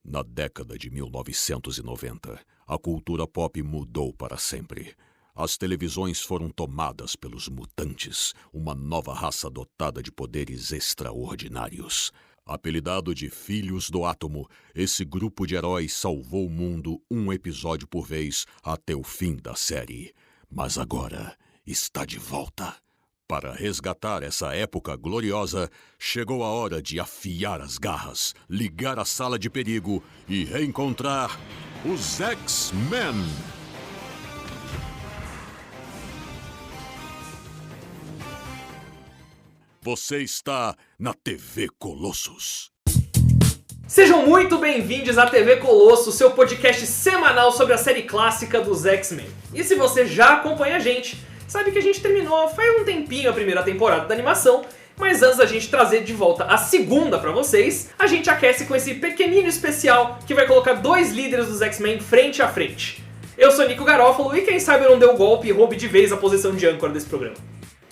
Na década de 1990, a cultura pop mudou para sempre. As televisões foram tomadas pelos mutantes, uma nova raça dotada de poderes extraordinários. Apelidado de Filhos do Átomo, esse grupo de heróis salvou o mundo um episódio por vez até o fim da série. Mas agora está de volta. Para resgatar essa época gloriosa, chegou a hora de afiar as garras, ligar a sala de perigo e reencontrar os X-Men. Você está na TV Colossus. Sejam muito bem-vindos à TV Colossus, seu podcast semanal sobre a série clássica dos X-Men. E se você já acompanha a gente, sabe que a gente terminou faz um tempinho a primeira temporada da animação, mas antes da gente trazer de volta a segunda pra vocês, a gente aquece com esse pequenino especial que vai colocar dois líderes dos X-Men frente a frente. Eu sou Nico Garofalo e quem sabe eu não dê o golpe e roube de vez a posição de âncora desse programa.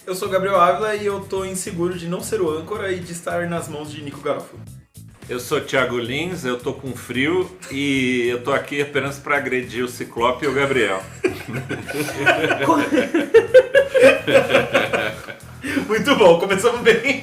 Eu sou Gabriel Ávila e eu tô inseguro de não ser o âncora e de estar nas mãos de Nico Garofalo. Eu sou Thiago Lins, eu tô com frio e eu tô aqui apenas pra agredir o Ciclope e o Gabriel. Muito bom, começamos bem.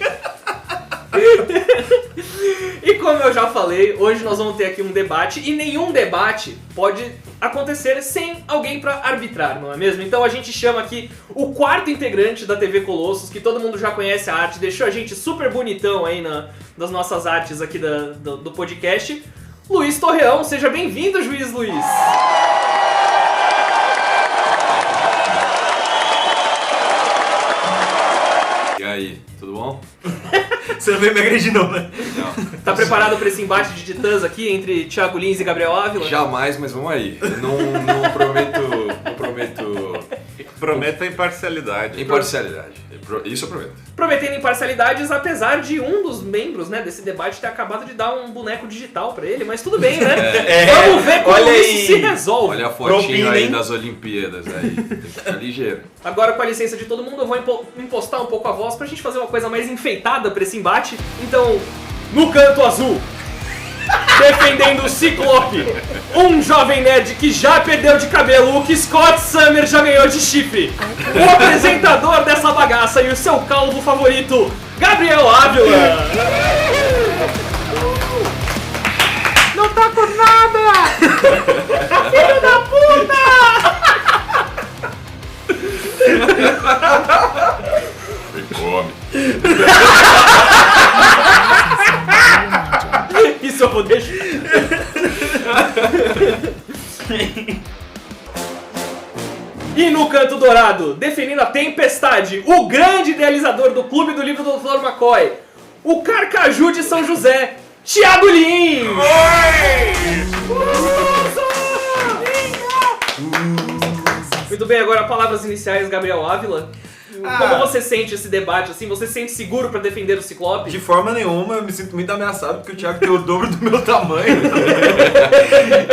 E como eu já falei, hoje nós vamos ter aqui um debate e nenhum debate pode acontecer sem alguém pra arbitrar, não é mesmo? Então a gente chama aqui o quarto integrante da TV Colossus, que todo mundo já conhece a arte, deixou a gente super bonitão aí nas nossas artes aqui do podcast, Luiz Torreão. Seja bem-vindo, Juiz Luiz! E aí, tudo bom? Você não veio me agredir não, né? Não. Tá preparado pra esse embate de titãs aqui entre Thiago Lins e Gabriel Ávila? Jamais, mas vamos aí. Eu não prometo Prometa imparcialidade. imparcialidade. Isso eu prometo. Prometendo imparcialidades, apesar de um dos membros, né, desse debate ter acabado de dar um boneco digital pra ele, mas tudo bem, né? Vamos ver como olha isso aí. se resolve. Olha a fotinho Propina, aí hein? das Olimpíadas aí. Tem que ficar ligeiro. Agora, com a licença de todo mundo, eu vou impostar um pouco a voz pra gente fazer uma coisa mais enfeitada pra esse embate. Então, no canto azul, defendendo o Ciclope, um jovem nerd que já perdeu de cabelo o que Scott Summer já ganhou de chifre. O apresentador dessa bagaça e o seu calvo favorito, Gabriel Ávila. Não tá por nada! Filho da puta! Me come. Isso eu vou deixar. E no canto dourado, definindo a tempestade, o grande idealizador do Clube do Livro do Dr. McCoy, o Carcaju de São José, Thiago Lins! Muito bem, agora palavras iniciais, Gabriel Ávila. Como você sente esse debate, assim? Você se sente seguro pra defender o Ciclope? De forma nenhuma, eu me sinto muito ameaçado porque o Thiago tem o dobro do meu tamanho.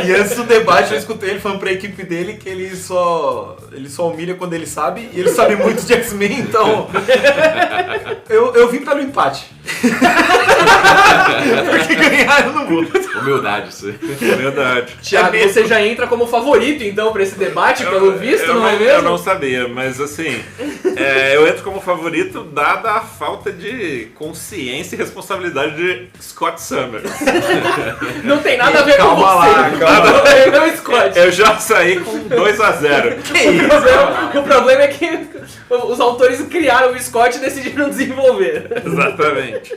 E antes do debate eu escutei ele falando pra equipe dele que ele só humilha quando ele sabe, e ele sabe muito de X-Men, então eu vim pelo empate. Porque ganhar eu não vou. Humildade, isso aí. Verdade. Thiago, você já entra como favorito, então, pra esse debate, pelo visto, não é mesmo? Eu não sabia, mas assim, eu entro como favorito dada a falta de consciência e responsabilidade de Scott Summer. Não tem nada a ver com Calma você. lá, calma lá. Não, Scott. Eu já saí com 2-0. O problema é que os autores criaram o Scott e decidiram desenvolver. Exatamente.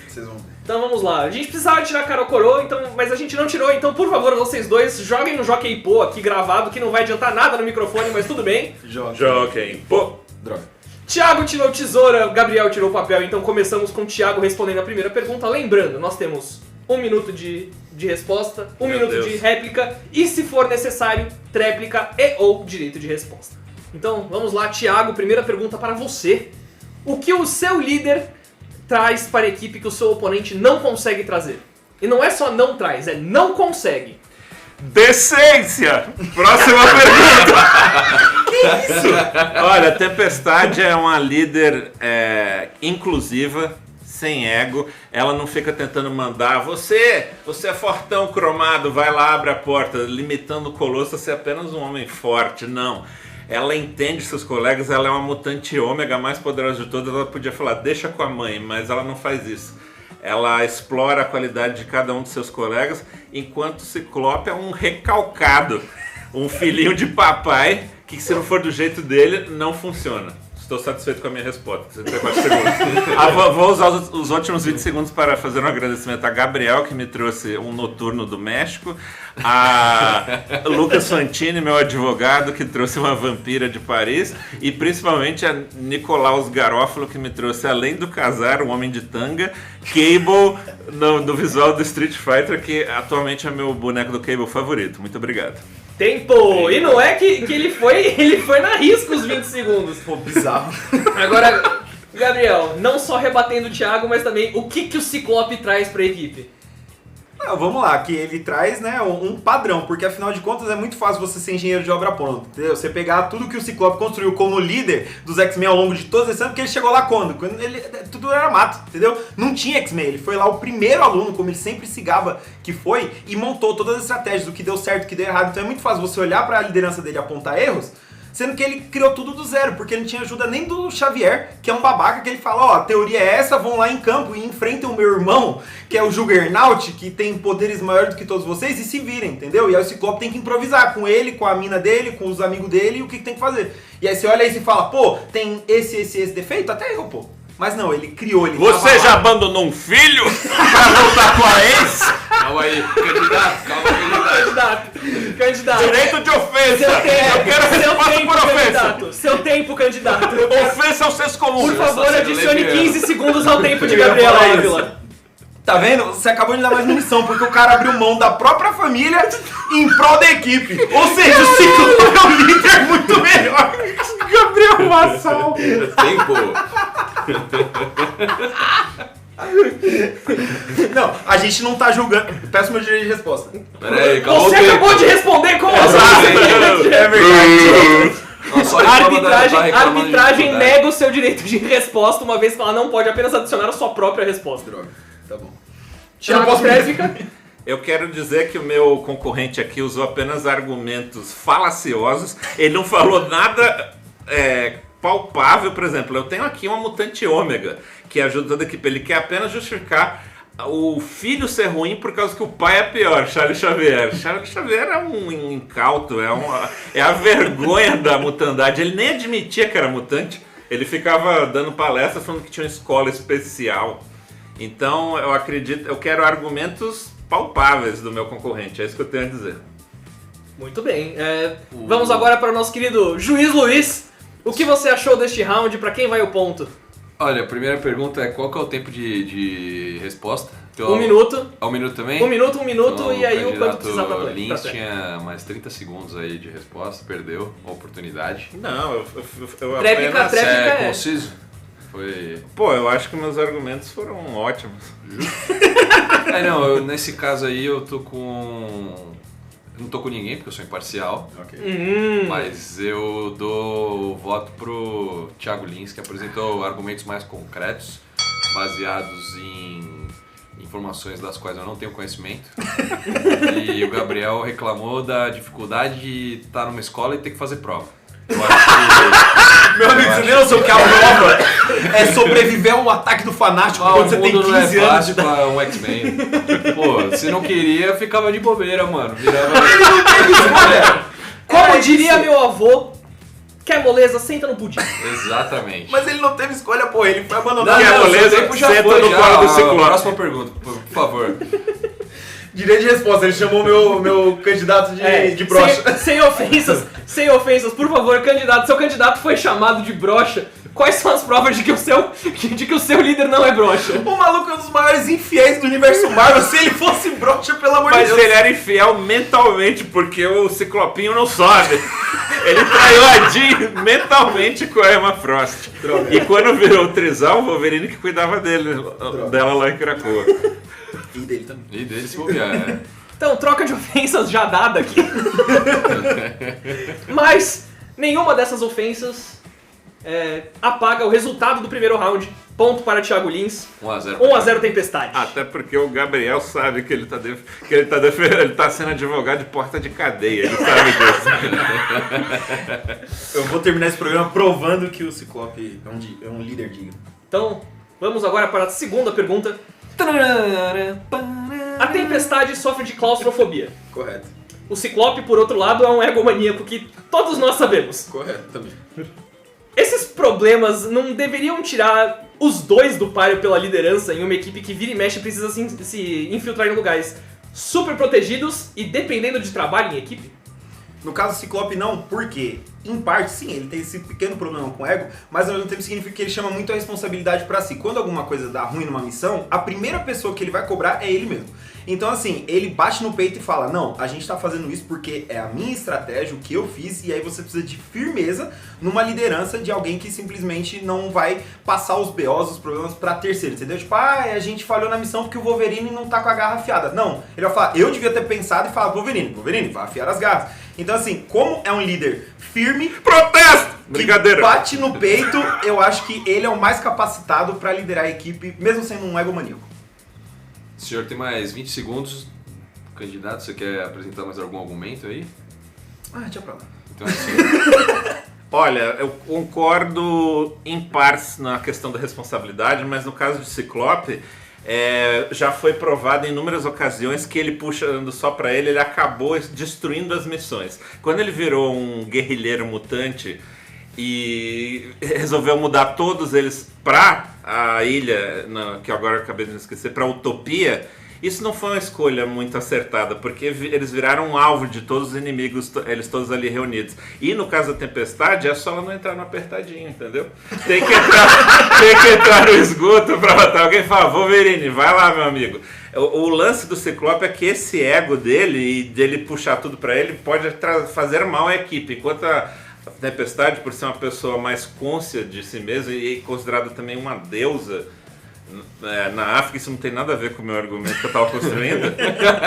Vocês vão ver. Então vamos lá. A gente precisava tirar cara ou coroa, então, mas a gente não tirou, então por favor, vocês dois, joguem no Jockey Pô aqui gravado, que não vai adiantar nada no microfone, mas tudo bem. Joguem. Pô. Droga. Thiago tirou tesoura, Gabriel tirou papel, então começamos com o Thiago respondendo a primeira pergunta. Lembrando, nós temos 1 minuto de resposta, 1 Meu minuto Deus. de réplica e, se for necessário, tréplica e ou direito de resposta. Então, vamos lá, Thiago, primeira pergunta para você. O que o seu líder traz para a equipe que o seu oponente não consegue trazer? E não é só não traz, é não consegue. Decência! Próxima pergunta! Que isso? Olha, a Tempestade é uma líder inclusiva, sem ego, ela não fica tentando mandar você é fortão cromado, vai lá, abre a porta, limitando o Colosso a ser apenas um homem forte, não. Ela entende seus colegas, ela é uma mutante ômega, a mais poderosa de todas, ela podia falar, deixa com a mãe, mas ela não faz isso. Ela explora a qualidade de cada um dos seus colegas, enquanto o Ciclope é um recalcado, um filhinho de papai, que se não for do jeito dele, não funciona. Estou satisfeito com a minha resposta. 34 segundos. Vou usar os últimos 20 segundos para fazer um agradecimento a Gabriel, que me trouxe um noturno do México, a Lucas Fantini, meu advogado, que trouxe uma vampira de Paris, e principalmente a Nicolaus Garófalo, que me trouxe, além do casar, um homem de tanga, Cable, do visual do Street Fighter, que atualmente é meu boneco do Cable favorito. Muito obrigado. Tempo! E não é que ele foi na risca os 20 segundos. Pô, bizarro. Agora, Gabriel, não só rebatendo o Thiago, mas também o que o Ciclope traz pra equipe? Não, vamos lá, que ele traz, né, um padrão, porque afinal de contas é muito fácil você ser engenheiro de obra pronta, entendeu? Você pegar tudo que o Ciclope construiu como líder dos X-Men ao longo de todos esses anos, porque ele chegou lá quando ele, tudo era mato, entendeu? Não tinha X-Men, ele foi lá o primeiro aluno, como ele sempre se gaba que foi, e montou todas as estratégias, do que deu certo, do que deu errado. Então é muito fácil você olhar pra liderança dele e apontar erros, sendo que ele criou tudo do zero, porque ele não tinha ajuda nem do Xavier, que é um babaca, que ele fala, ó, a teoria é essa, vão lá em campo e enfrentem o meu irmão, que é o Juggernaut, que tem poderes maiores do que todos vocês, e se virem, entendeu? E aí o Ciclope tem que improvisar com ele, com a mina dele, com os amigos dele, e o que tem que fazer. E aí você olha aí e fala, pô, tem esse defeito? Até eu, pô. Mas não, ele criou, ele Você já abandonou um filho pra voltar com a ex? Calma aí, candidato, calma aí, Candidato. Direito de ofensa! Eu quero resposta por ofensa! Seu tempo, candidato. Ofensa ao senso comum! Por favor, sendo adicione leviano. 15 segundos ao tempo de Eu ia Gabriel falar Ávila. Tá vendo? Você acabou de dar mais munição, porque o cara abriu mão da própria família em prol da equipe. Ou seja, o Ciclope é um líder muito melhor. Gabriel Massal. Tempo. Não, a gente não tá julgando. Peço meu direito de resposta. Pera aí, calma Você o tempo. acabou de responder com É verdade. Não, só A reclama da- arbitragem, tá reclamando de arbitragem dificuldade. nega o seu direito de resposta, uma vez que ela não pode apenas adicionar a sua própria resposta. Droga, tá bom. Thiago Trévica. Eu quero dizer que o meu concorrente aqui usou apenas argumentos falaciosos. Ele não falou nada palpável, por exemplo. Eu tenho aqui uma mutante ômega que ajuda toda a equipe. Ele quer apenas justificar o filho ser ruim por causa que o pai é pior, Charles Xavier. Charles Xavier é um incauto, é a vergonha da mutandade. Ele nem admitia que era mutante. Ele ficava dando palestra falando que tinha uma escola especial. Então eu quero argumentos palpáveis do meu concorrente, é isso que eu tenho a dizer. Muito bem. Vamos agora para o nosso querido Juiz Luiz. O que você achou deste round? Para quem vai o ponto? Olha, a primeira pergunta é qual que é o tempo de resposta? Então, 1 minuto. 1 minuto também? 1 minuto, 1 minuto Então, e aí o quanto candidato precisar pra play. Lins tinha mais 30 segundos aí de resposta, perdeu a oportunidade. Não, eu Tréplica, apenas... tréplica. É é. conciso? Foi... Pô, eu acho que meus argumentos foram ótimos. Não, nesse caso aí eu tô com... Eu não tô com ninguém, porque eu sou imparcial. Mas eu dou voto pro Thiago Lins, que apresentou argumentos mais concretos, baseados em informações das quais eu não tenho conhecimento. E o Gabriel reclamou da dificuldade de estar numa escola e ter que fazer prova. Eu acho que... Meu amigo, você nem noção que a prova é sobreviver a um ataque do fanático quando você o tem mundo 15 não é anos de fácil idade. pra um X-Men. Pô, se não queria, ficava de bobeira, mano. Virava... Como diria meu avô, quer moleza, senta no pudim. Exatamente. Mas ele não teve escolha, pô, ele foi abandonado. Quer moleza? seu tempo já Senta foi, no já. colo do Ciclope. Próxima pergunta, por favor. Direito de resposta, ele chamou meu candidato de brocha. Sem ofensas, por favor, candidato. Seu candidato foi chamado de brocha. Quais são as provas de que o seu líder não é brocha? O maluco é um dos maiores infiéis do universo Marvel. Se ele fosse brocha, pelo amor de Mas Deus. ele era infiel mentalmente, porque o Ciclopinho não sobe. Ele traiu a Jean mentalmente com a Emma Frost. Droga. E quando virou o trisal, o Wolverine que cuidava dela lá em Krakoa. E dele também. E dele se bobear, Então, troca de ofensas já dada aqui. Mas nenhuma dessas ofensas apaga o resultado do primeiro round, Ponto para Thiago Lins. 1x0. 1x0 Tempestade. Até porque o Gabriel sabe que ele tá sendo advogado de porta de cadeia, ele sabe disso. Eu vou terminar esse programa provando que o Ciclope é um líder digno. Então, vamos agora para a segunda pergunta. A Tempestade sofre de claustrofobia. Correto. O Ciclope, por outro lado, é um egomaníaco que todos nós sabemos. Correto também. Esses problemas não deveriam tirar os dois do páreo pela liderança em uma equipe que vira e mexe e precisa se infiltrar em lugares super protegidos e dependendo de trabalho em equipe? No caso do Ciclope não, por quê? Em parte sim, ele tem esse pequeno problema com o ego, mas ao mesmo tempo significa que ele chama muito a responsabilidade pra si. Quando alguma coisa dá ruim numa missão, a primeira pessoa que ele vai cobrar é ele mesmo. Então assim, ele bate no peito e fala, não, a gente tá fazendo isso porque é a minha estratégia, o que eu fiz, e aí você precisa de firmeza numa liderança de alguém que simplesmente não vai passar os BOs, os problemas pra terceiro, entendeu? Tipo, a gente falhou na missão porque o Wolverine não tá com a garra afiada. Não, ele vai falar, eu devia ter pensado e falar, Wolverine, vai afiar as garras. Então assim, como é um líder firme, Protesto! que Brincadeira! bate no peito, eu acho que ele é o mais capacitado pra liderar a equipe, mesmo sendo um egomaníaco. O senhor tem mais 20 segundos. Candidato, você quer apresentar mais algum argumento aí? Deixa pra lá. Então, assim, Olha, eu concordo em partes na questão da responsabilidade, mas no caso de Ciclope, já foi provado em inúmeras ocasiões que ele puxando só pra ele acabou destruindo as missões. Quando ele virou um guerrilheiro mutante e resolveu mudar todos eles pra a ilha, que agora eu acabei de me esquecer, pra Utopia, isso não foi uma escolha muito acertada, porque eles viraram um alvo de todos os inimigos, eles todos ali reunidos. E no caso da Tempestade, é só ela não entrar no apertadinho, entendeu? Tem que entrar no esgoto pra matar alguém e falar, Wolverine, vai lá, meu amigo. O lance do Ciclope é que esse ego dele, e dele puxar tudo pra ele, pode fazer mal à equipe, enquanto a Tempestade, por ser uma pessoa mais cônscia de si mesma e considerada também uma deusa na África, isso não tem nada a ver com o meu argumento que eu estava construindo,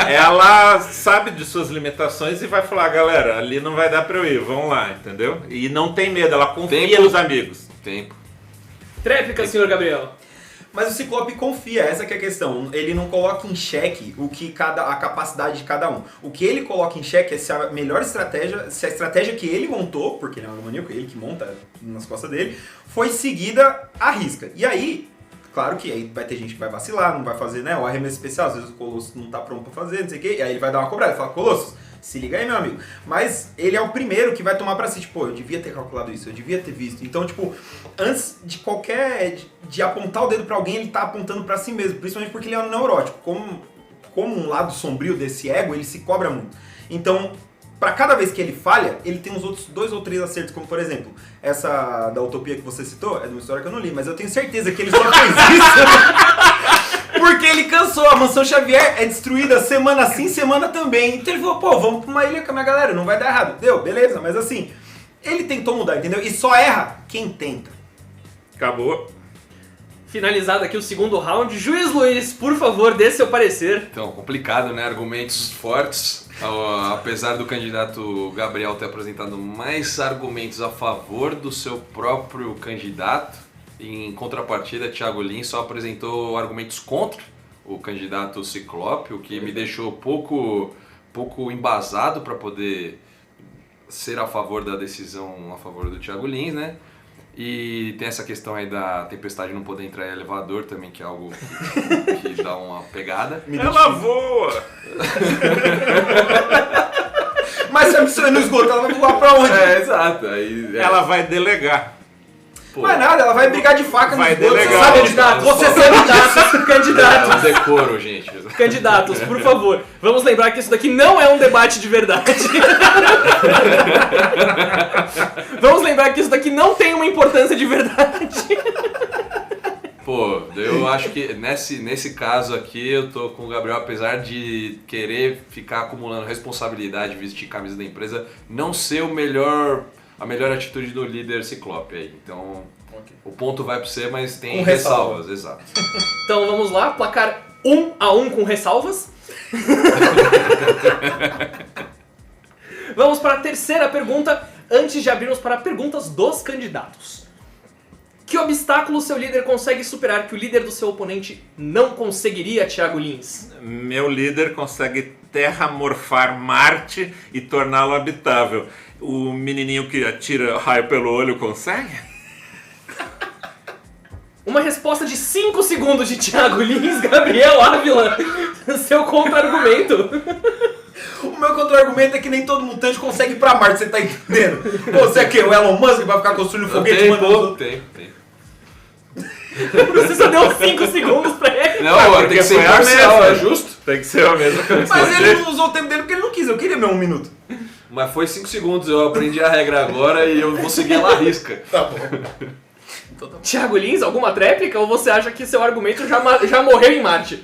ela sabe de suas limitações e vai falar, galera, ali não vai dar pra eu ir, vamos lá, entendeu? E não tem medo, ela confia nos amigos. tempo. Tréplica, senhor Gabriel. Mas o Ciclope confia, essa que é a questão. Ele não coloca em xeque a capacidade de cada um. O que ele coloca em xeque é se a melhor estratégia, se a estratégia que ele montou, porque ele é um maníaco, ele que monta nas costas dele, foi seguida à risca. E aí, claro que aí vai ter gente que vai vacilar, não vai fazer, né, o arremesso especial, às vezes o Colossus não tá pronto pra fazer, não sei o quê, e aí ele vai dar uma cobrada, ele fala, Colossus, se liga aí, meu amigo. Mas ele é o primeiro que vai tomar pra si, tipo, eu devia ter calculado isso, eu devia ter visto. Então, tipo, antes de de apontar o dedo pra alguém, ele tá apontando pra si mesmo, principalmente porque ele é um neurótico. Como um lado sombrio desse ego, ele se cobra muito. Então, pra cada vez que ele falha, ele tem uns outros 2 ou 3 acertos, como por exemplo, essa da Utopia que você citou, é de uma história que eu não li, mas eu tenho certeza que ele só fez isso porque ele cansou. A Mansão Xavier é destruída semana sim, semana também. Então ele falou, pô, vamos pra uma ilha com a minha galera, não vai dar errado. Deu, beleza, mas assim, ele tentou mudar, entendeu? E só erra quem tenta. Acabou. Finalizado aqui o segundo round. Juiz Luiz, por favor, dê seu parecer. Então, complicado, né? Argumentos fortes. Apesar do candidato Gabriel ter apresentado mais argumentos a favor do seu próprio candidato, em contrapartida, Thiago Lins só apresentou argumentos contra o candidato Ciclope, o que me deixou pouco embasado para poder ser a favor da decisão a favor do Thiago Lins, né? E tem essa questão aí da Tempestade não poder entrar em elevador também, que é algo que dá uma pegada. Ela voa! Mas se a missão é no esgoto, ela vai voar pra onde? Exato. Aí, Ela vai delegar. pô, Não é nada, ela vai brigar de faca no Vai esgoto. delegar. Você sabe, Candidatos, você você sabe candidatos, candidatos. é um decoro, gente. Candidatos, por favor, vamos lembrar que isso daqui não é um debate de verdade. Vamos lembrar que isso daqui não tem uma importância de verdade. Pô, eu acho que nesse caso aqui eu tô com o Gabriel, apesar de querer ficar acumulando responsabilidade, vestir camisa da empresa, não ser a melhor atitude do líder Ciclope aí. Então, o ponto vai pra você, mas tem Com ressalvas, exato. Então vamos lá, placar 1-1 com ressalvas. Vamos para a terceira pergunta, antes de abrirmos para perguntas dos candidatos. Que obstáculo seu líder consegue superar que o líder do seu oponente não conseguiria, Thiago Lins? Meu líder consegue terramorfar Marte e torná-lo habitável. O menininho que atira raio pelo olho consegue? Uma resposta de 5 segundos de Thiago Lins, Gabriel Ávila, seu contra-argumento. O meu contra-argumento é que nem todo mutante consegue ir pra Marte, você tá entendendo? Pô, você é que o Elon Musk vai ficar construindo foguete e mandando... Tem. Você só deu 5 segundos pra ele. Não, tem que ser imparcial, é justo? Tem que ser a mesma coisa. Mas ele não usou o tempo dele porque ele não quis, eu queria meu 1 minuto. Mas foi 5 segundos, eu aprendi a regra agora e eu vou seguir ela à risca. Tá bom. Thiago Lins, alguma tréplica ou você acha que seu argumento já morreu em Marte?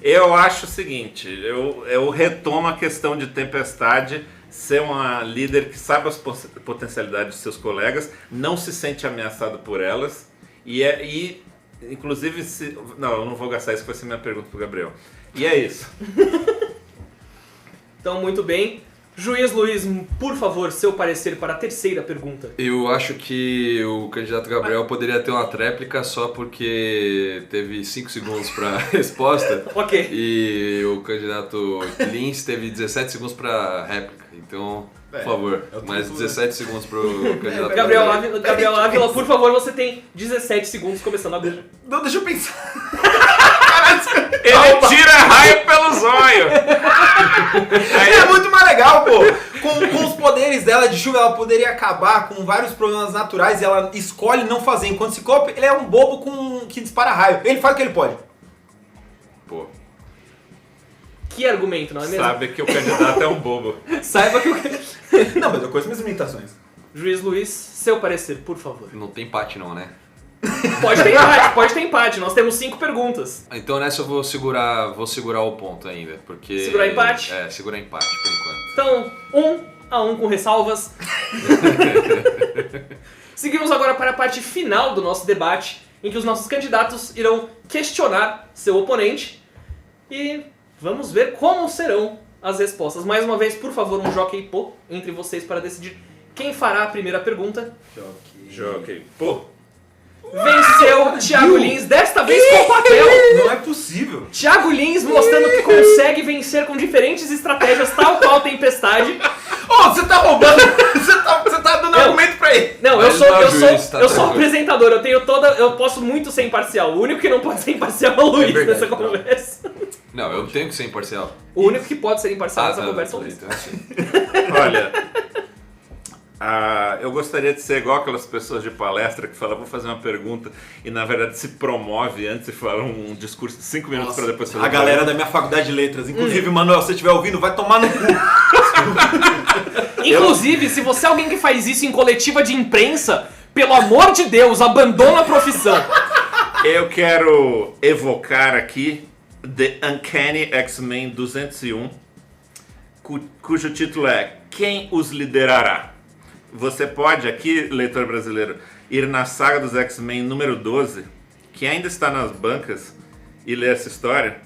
Eu acho o seguinte, eu retomo a questão de Tempestade ser uma líder que sabe as potencialidades de seus colegas, não se sente ameaçado por elas e inclusive, não, eu não vou gastar isso, vai ser minha pergunta pro Gabriel. E é isso. Então, muito bem. Juiz Luiz, por favor, seu parecer para a terceira pergunta. Eu acho que o candidato Gabriel poderia ter uma tréplica só porque teve 5 segundos para resposta. Ok. E o candidato Lins teve 17 segundos para réplica. Então, por favor, mais 17 segundos pro candidato Gabriel Ávila, por favor, você tem 17 segundos começando agora. Não, deixa eu pensar. Ele tira raio pelo zóio. É muito mais legal, pô. Com os poderes dela de chuva, ela poderia acabar com vários problemas naturais e ela escolhe não fazer. Enquanto Ciclope, ele é um bobo que dispara raio. Ele faz o que ele pode. Pô. Que argumento, não é mesmo? Sabe que o candidato é um bobo. Saiba que o... Não, mas eu conheço minhas limitações. Juiz Luiz, seu parecer, por favor. Não tem empate não, né? Pode ter empate. Nós temos 5 perguntas. Então nessa eu vou segurar o ponto ainda, porque... Segurar empate? É, segurar empate por enquanto. Então, 1-1 com ressalvas. Seguimos agora para a parte final do nosso debate, em que os nossos candidatos irão questionar seu oponente e vamos ver como serão as respostas. Mais uma vez, por favor, um jockey pô entre vocês para decidir quem fará a primeira pergunta. Jockey. Pô. Venceu Thiago Lins, desta vez com papel. Não é possível. Thiago Lins mostrando que consegue vencer com diferentes estratégias, tal qual Tempestade. Ô, você tá roubando. Você tá dando argumento pra ele. Não, Mas eu sou apresentador, eu posso muito ser imparcial. O único que não pode ser imparcial é o Luiz verdade, nessa conversa. Não, eu tenho que ser imparcial. O único que pode ser imparcial nessa conversa é o Luiz. Então, assim. Olha, eu gostaria de ser igual aquelas pessoas de palestra que falam, vou fazer uma pergunta e na verdade se promove antes e fala um discurso de 5 minutos para depois fazer A galera da minha faculdade de letras, inclusive, Manuel, se você estiver ouvindo, vai tomar no cu. Inclusive, se você é alguém que faz isso em coletiva de imprensa, pelo amor de Deus, abandona a profissão. Eu quero evocar aqui The Uncanny X-Men 201, cujo título é Quem os liderará? Você pode aqui, leitor brasileiro, ir na saga dos X-Men número 12, que ainda está nas bancas, e ler essa história.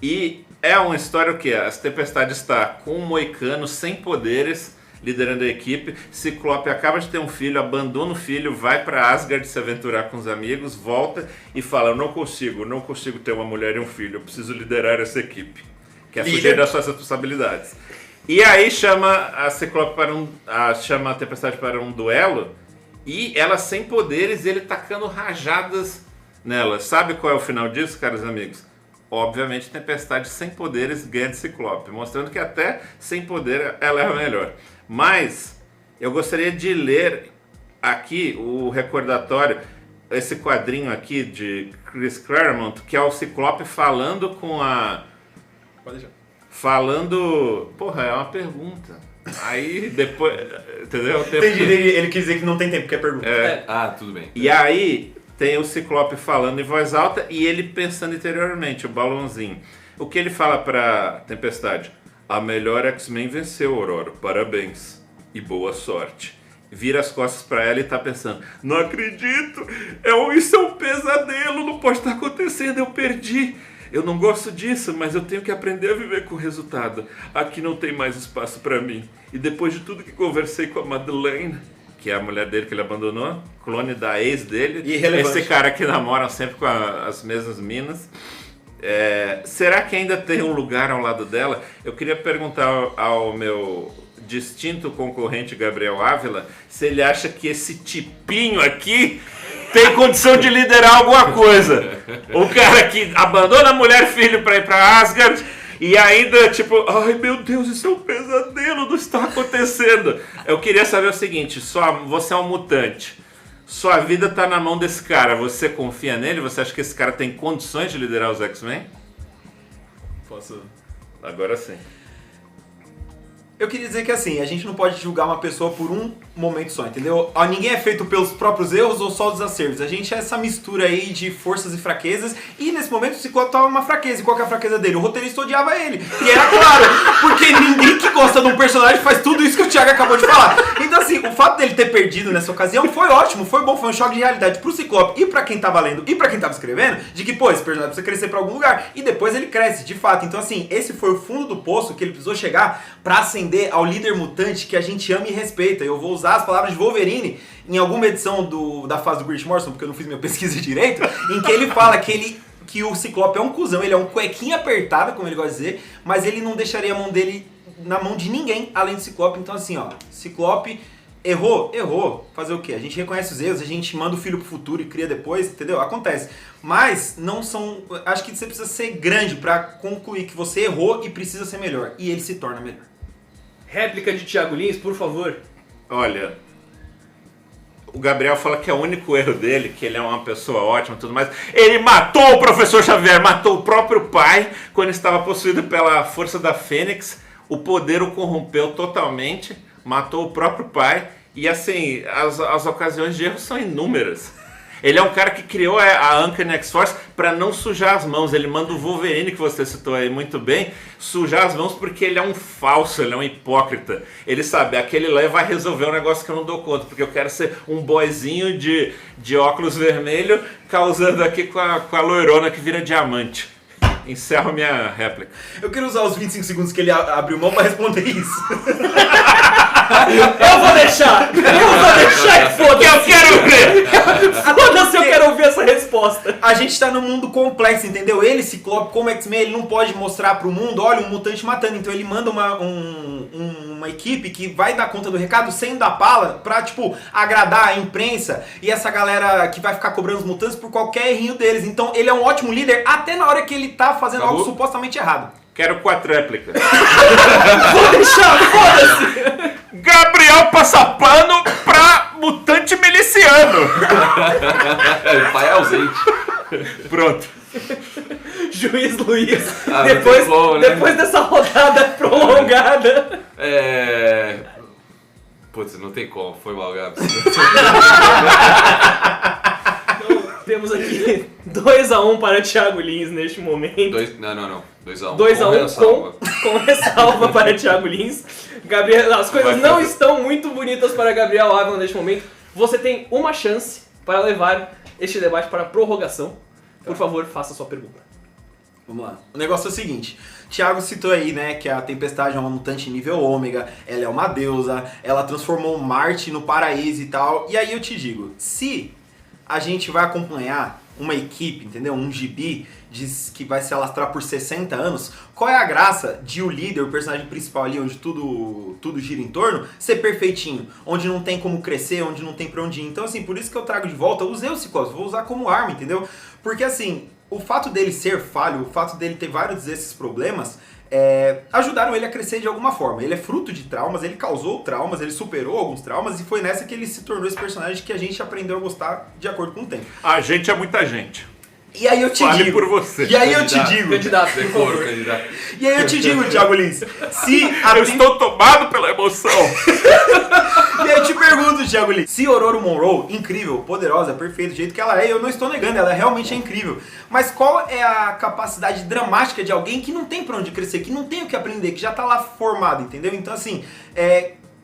E é uma história o que? A Tempestade está com um moicano sem poderes, liderando a equipe. Ciclope acaba de ter um filho, abandona o filho, vai para Asgard se aventurar com os amigos, volta e fala, eu não consigo ter uma mulher e um filho, eu preciso liderar essa equipe. Quer fugir das suas responsabilidades. E aí chama a Ciclope chama a Tempestade para um duelo, e ela sem poderes e ele tacando rajadas nela. Sabe qual é o final disso, caros amigos? Obviamente, Tempestade sem poderes ganha de Ciclope, mostrando que até sem poder ela é a melhor. Mas eu gostaria de ler aqui o recordatório, esse quadrinho aqui de Chris Claremont, que é o Ciclope falando com a... Pode deixar. Porra, é uma pergunta. Aí depois... Entendeu? Entendi, ele quis dizer que não tem tempo, que é pergunta. Ah, tudo bem. E aí tem o Ciclope falando em voz alta e ele pensando interiormente, o balãozinho. O que ele fala pra Tempestade? A melhor X-Men venceu, Aurora. Parabéns. E boa sorte. Vira as costas pra ela e tá pensando, não acredito, isso é um pesadelo, não pode estar acontecendo, eu perdi. Eu não gosto disso, mas eu tenho que aprender a viver com o resultado. Aqui não tem mais espaço pra mim. E depois de tudo que conversei com a Madeleine, que é a mulher dele que ele abandonou, clone da ex dele. Irrelevante. Esse cara que namora sempre com as mesmas minas. Será que ainda tem um lugar ao lado dela? Eu queria perguntar ao meu distinto concorrente Gabriel Ávila se ele acha que esse tipinho aqui tem condição de liderar alguma coisa. O cara que abandona a mulher e filho pra ir pra Asgard e ainda tipo, ai meu Deus, isso é um pesadelo, não está acontecendo. Eu queria saber o seguinte, você é um mutante, sua vida tá na mão desse cara, você confia nele? Você acha que esse cara tem condições de liderar os X-Men? Posso? Agora sim. Eu queria dizer que assim, a gente não pode julgar uma pessoa por um momento só, entendeu? Ninguém é feito pelos próprios erros ou só dos acertos. A gente é essa mistura aí de forças e fraquezas. E nesse momento o Ciclope tava uma fraqueza. E qual que é a fraqueza dele? O roteirista odiava ele. E era claro, porque ninguém que gosta de um personagem faz tudo isso que o Thiago acabou de falar. Então assim, o fato dele ter perdido nessa ocasião foi ótimo, foi bom, foi um choque de realidade pro Ciclope e pra quem tava lendo e pra quem tava escrevendo, de que, pô, esse personagem precisa crescer pra algum lugar. E depois ele cresce, de fato. Então assim, esse foi o fundo do poço que ele precisou chegar pra ascender ao líder mutante que a gente ama e respeita. Eu vou usar as palavras de Wolverine em alguma edição da fase do Grant Morrison, porque eu não fiz minha pesquisa direito, em que ele fala que o Ciclope é um cuzão, ele é um cuequinha apertada, como ele gosta de dizer, mas ele não deixaria a mão dele na mão de ninguém além do Ciclope. Então assim, ó, Ciclope errou. Fazer o quê? A gente reconhece os erros, a gente manda o filho pro futuro e cria depois, entendeu? Acontece. Mas não são... Acho que você precisa ser grande pra concluir que você errou e precisa ser melhor. E ele se torna melhor. Réplica de Thiago Lins, por favor. Olha, o Gabriel fala que é o único erro dele, que ele é uma pessoa ótima e tudo mais. Ele matou o professor Xavier, matou o próprio pai quando estava possuído pela força da Fênix. O poder o corrompeu totalmente, matou o próprio pai. E assim, as ocasiões de erro são inúmeras. Ele é um cara que criou a Uncanny X-Force para não sujar as mãos. Ele manda o Wolverine, que você citou aí muito bem, sujar as mãos porque ele é um falso, ele é um hipócrita. Ele sabe, aquele lá vai resolver um negócio que eu não dou conta, porque eu quero ser um boyzinho de óculos vermelho, causando aqui com a loirona que vira diamante. Encerro minha réplica. Eu quero usar os 25 segundos que ele abriu mão para responder isso. Eu vou deixar e foda-se. Eu quero ver! Foda-se, eu quero ouvir essa resposta. A gente tá num mundo complexo, entendeu? Ele, Ciclope, como X-Men, ele não pode mostrar pro mundo, olha, um mutante matando. Então ele manda uma equipe que vai dar conta do recado sem dar pala pra, tipo, agradar a imprensa e essa galera que vai ficar cobrando os mutantes por qualquer errinho deles. Então ele é um ótimo líder até na hora que ele tá fazendo algo supostamente errado. Quero 4 réplicas. Vou deixar, foda-se. Gabriel passa pano pra mutante miliciano. O pai é ausente. Pronto. Juiz Luiz, Ah, depois, bom, né? depois dessa rodada prolongada. Putz, não tem como, foi mal, Gabs. Temos aqui 2-1 para Thiago Lins neste momento. 2-1. 2-1 com ressalva para Thiago Lins. Gabriel, as coisas não estão muito bonitas para Gabriel Ávila neste momento. Você tem uma chance para levar este debate para a prorrogação. Por favor, faça a sua pergunta. Vamos lá. O negócio é o seguinte. Thiago citou aí, né, que a Tempestade é uma mutante nível ômega, ela é uma deusa, ela transformou Marte no paraíso e tal. E aí eu te digo, se a gente vai acompanhar uma equipe, entendeu? Um gibi que vai se alastrar por 60 anos, qual é a graça de o líder, o personagem principal ali, onde tudo gira em torno, ser perfeitinho, onde não tem como crescer, onde não tem pra onde ir. Então assim, por isso que eu trago de volta, usei o Ciclope, vou usar como arma, entendeu? Porque assim, o fato dele ser falho, o fato dele ter vários desses problemas, ajudaram ele a crescer de alguma forma. Ele é fruto de traumas, ele causou traumas, ele superou alguns traumas e foi nessa que ele se tornou esse personagem que a gente aprendeu a gostar de acordo com o tempo. A gente é muita gente. E aí eu te Fale digo... por você. E aí eu te digo... Candidato, por favor. Candidato. E aí eu te digo, Thiago Lins, se a Eu estou tomado pela emoção. E aí eu te pergunto, Thiago Lins, se Ororo Monroe, incrível, poderosa, perfeita, do jeito que ela é, eu não estou negando, ela realmente é incrível. Mas qual é a capacidade dramática de alguém que não tem pra onde crescer, que não tem o que aprender, que já tá lá formado, entendeu? Então assim,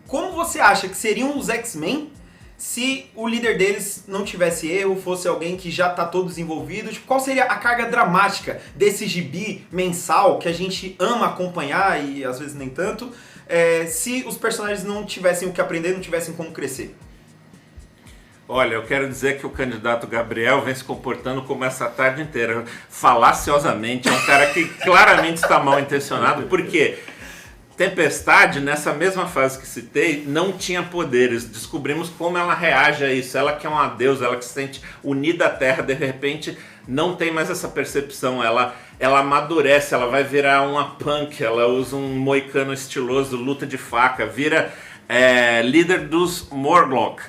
como você acha que seriam os X-Men se o líder deles não tivesse erro, fosse alguém que já tá todo desenvolvido? Tipo, qual seria a carga dramática desse gibi mensal que a gente ama acompanhar e às vezes nem tanto, se os personagens não tivessem o que aprender, não tivessem como crescer? Olha, eu quero dizer que o candidato Gabriel vem se comportando como essa tarde inteira, falaciosamente, é um cara que claramente está mal intencionado, porque Tempestade, nessa mesma fase que citei, não tinha poderes. Descobrimos como ela reage a isso. Ela que é uma deusa, ela que se sente unida à Terra, de repente não tem mais essa percepção. Ela amadurece, ela vai virar uma punk, ela usa um moicano estiloso, luta de faca, vira líder dos Morlock,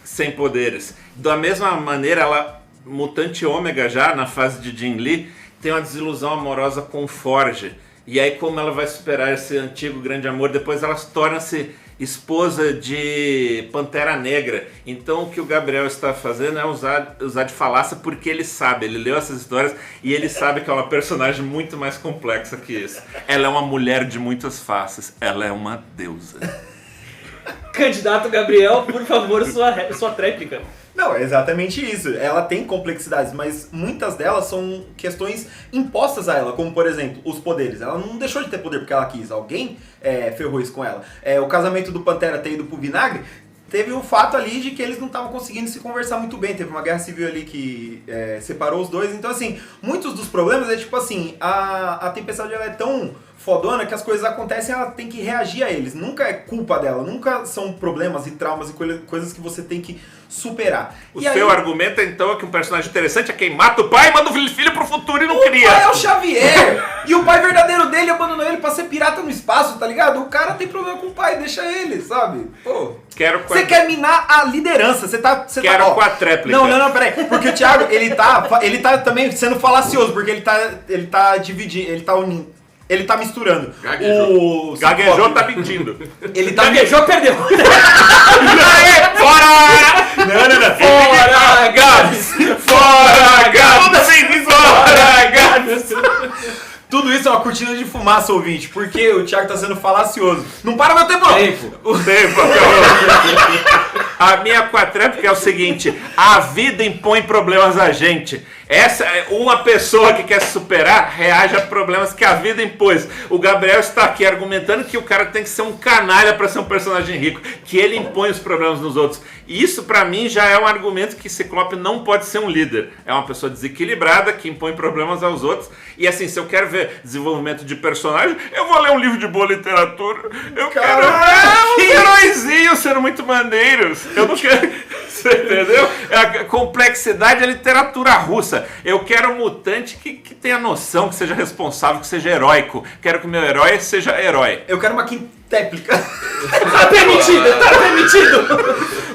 sem poderes. Da mesma maneira, ela, mutante ômega já, na fase de Jin Lee, tem uma desilusão amorosa com o Forge. E aí, como ela vai superar esse antigo grande amor, depois ela torna-se esposa de Pantera Negra. Então o que o Gabriel está fazendo é usar de falácia, porque ele sabe, ele leu essas histórias e ele sabe que é uma personagem muito mais complexa que isso. Ela é uma mulher de muitas faces, ela é uma deusa. Candidato Gabriel, por favor, sua tréplica. Não, é exatamente isso. Ela tem complexidades, mas muitas delas são questões impostas a ela, como por exemplo, os poderes. Ela não deixou de ter poder porque ela quis, alguém ferrou isso com ela. O casamento do Pantera ter ido pro vinagre, teve o fato ali de que eles não estavam conseguindo se conversar muito bem. Teve uma guerra civil ali que separou os dois. Então assim, muitos dos problemas é tipo assim, a Tempestade ela é tão fodona que as coisas acontecem e ela tem que reagir a eles. Nunca é culpa dela, nunca são problemas e traumas e coisas que você tem que superar. O seu argumento então é que um personagem interessante é quem mata o pai e manda o filho pro futuro e não cria. O pai é o Xavier! E o pai verdadeiro dele abandonou ele pra ser pirata no espaço, tá ligado? O cara tem problema com o pai, deixa ele, sabe? Pô. Você quer minar a liderança, Quero com a tréplica. Não, peraí. Porque o Thiago, ele tá também sendo falacioso, porque ele tá dividindo, ele tá unindo. Ele tá misturando. Gaguejou, tá mentindo. Ele tá Gaguejou, perdeu. Fora! Não. Fora, Gabs! Fora, Gabs! Fora, Gabs! Tudo isso é uma cortina de fumaça, ouvinte, porque o Thiago tá sendo falacioso. Não para meu tempo, não! O tempo acabou. A minha quatréplica é o seguinte: a vida impõe problemas a gente. Essa é uma pessoa que quer se superar, reage a problemas que a vida impôs. O Gabriel está aqui argumentando que o cara tem que ser um canalha para ser um personagem rico, que ele impõe os problemas nos outros. E isso pra mim já é um argumento que Ciclope não pode ser um líder. É uma pessoa desequilibrada que impõe problemas aos outros. E assim, se eu quero ver desenvolvimento de personagem, eu vou ler um livro de boa literatura. Eu quero ver uns heróizinhos sendo muito maneiros. Eu não quero... Você entendeu? A complexidade é literatura russa. Eu quero um mutante que tenha noção, que seja responsável, que seja heróico. Quero que meu herói seja herói. Eu quero uma quintéplica. Tá permitido!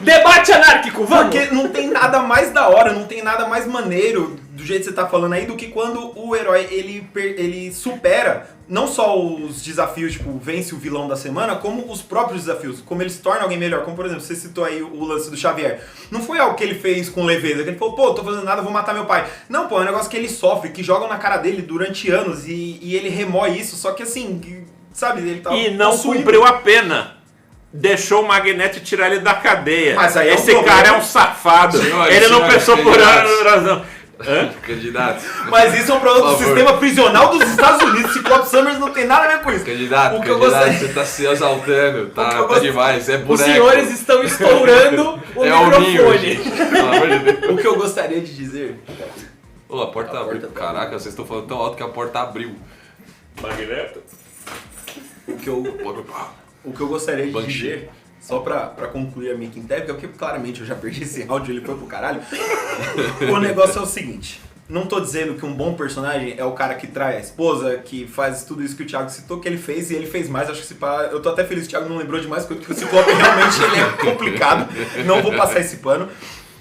Debate anárquico, vamos! Porque não tem nada mais da hora, não tem nada mais maneiro, do jeito que você tá falando aí, do que quando o herói, ele supera não só os desafios, tipo, vence o vilão da semana, como os próprios desafios, como ele se torna alguém melhor. Como, por exemplo, você citou aí o lance do Xavier. Não foi algo que ele fez com leveza, que ele falou, pô, tô fazendo nada, vou matar meu pai. Não, pô, é um negócio que ele sofre, que jogam na cara dele durante anos, e ele remói isso, só que assim, sabe, ele tá... E não cumpriu a pena. Deixou o Magneto tirar ele da cadeia. Mas aí esse cara é um safado. Ele não pensou por razão. Candidato. Mas isso é um problema do sistema prisional dos Estados Unidos. Ciclope Summers não tem nada a ver com isso. Candidato, você tá se exaltando. Tá demais. É boneco. Os senhores estão estourando o microfone. O que eu gostaria de dizer... A porta abriu. Caraca, vocês estão falando tão alto que a porta abriu. Magneto? O que eu gostaria de dizer, só pra concluir a minha quintéplica, porque claramente eu já perdi esse áudio, ele foi pro caralho. O negócio é o seguinte, não tô dizendo que um bom personagem é o cara que trai a esposa, que faz tudo isso que o Thiago citou, que ele fez, e ele fez mais. Acho que eu tô até feliz que o Thiago não lembrou de mais coisa, porque o Ciclope realmente ele é complicado, não vou passar esse pano.